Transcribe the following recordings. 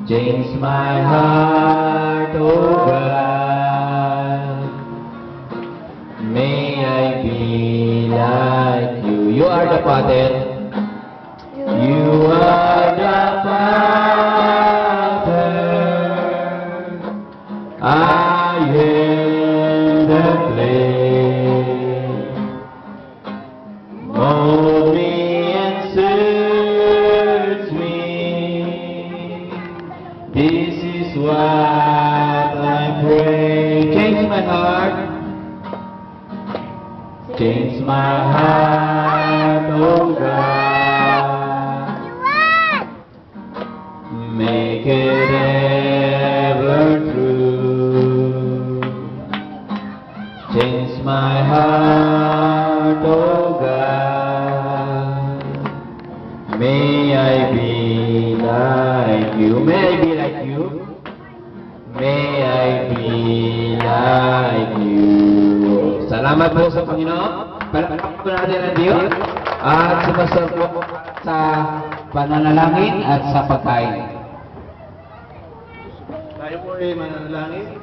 Change my heart, oh God. May I be like you. You are the Father. You are the Father. I am the clay. Mold me and search me. This is what I pray. Change my heart. Change my heart, oh God. Make it ever true. Change my heart, oh God. May I be like you. May I be like you. May I be like you. Salamat po sa Panginoon. Palakpakan po natin ang Diyos. At sumasal po sa pananalangin at sa pagkain. Tayo po ay mananalangin.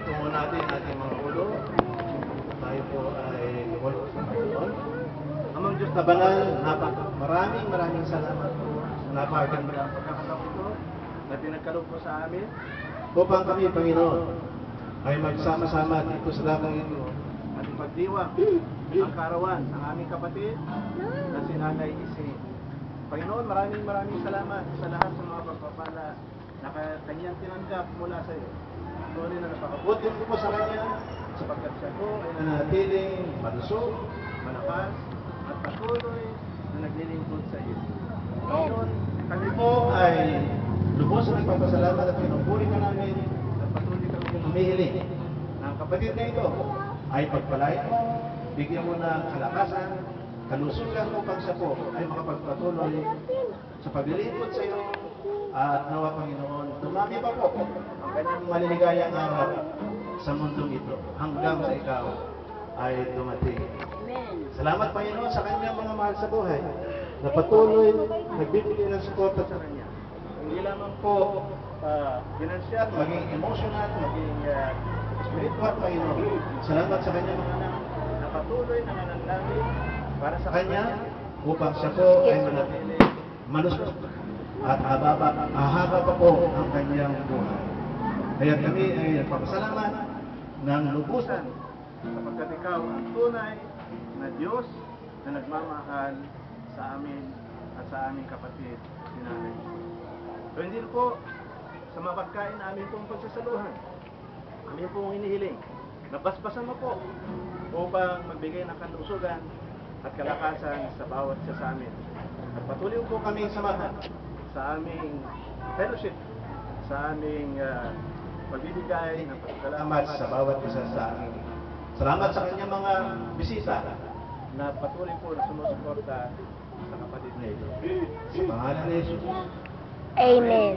Tungo natin ating mga ulo. Tayo po ay walo sa Panginoon. Amang Diyos na banal, maraming salamat po sa napakagandang pagkakataon ito na pinagkaloob po sa amin upang kami, Panginoon, ay magsama-sama dito sa lakang ito at ipagdiwang ang karawan ng aming kapatid na si Nanay Isi. Panginoon, maraming salamat sa lahat ng mga pagpapala na kanyang tinanggap mula sa iyo. Tuloy na napakabuti ko po sa kanya sapagkat siya po ay nanatiling malusog, malakas, at patuloy na naglilingkod sa iyo. Panginoon, kami po ay lubos na nagpapasalamat at pinupuri ka namin at patuloy kami humihiling na ang kapatid na ito ay pagpalain mo, bigyan mo ng kalakasan, kalusugan upang siya po ay makapagpatuloy sa paglilingkod sa iyo at nawa, Panginoon, dumami pa po ang kanyang maliligayang araw sa mundong ito hanggang sa ikaw ay dumating. Salamat, Panginoon, sa kanyang mga mahal sa buhay na patuloy nagbibigay ng suporta sa kanya. Hindi lamang po financial, maging emotional, maging spiritual, Panginoon. Salamat sa kanyang mga anak na patuloy na nananalangin para sa kanya upang siya po ay manatili malusog at ahaba pa po ang kanyang buhay. Kaya kami ay nagpapasalamat ng lubusan sapagkat ikaw ang tunay na Diyos na nagmamahal sa amin at sa aming kapatid, si Nanay. So hindi po sa mga pagkain na aming pong pagsasaluhan, aming pong hinihiling, nabasbasan mo po upang magbigay ng kalusugan at kalakasan sa bawat isa sa amin. At patuloy po kami samahan sa aming fellowship, sa aming pagbibigay ng pasalamat sa bawat isa sa amin. Salamat sa kanyang mga bisita na patuloy po na sumusuporta sa kapatid na ito. Sa pangalan ni Jesus. Amen.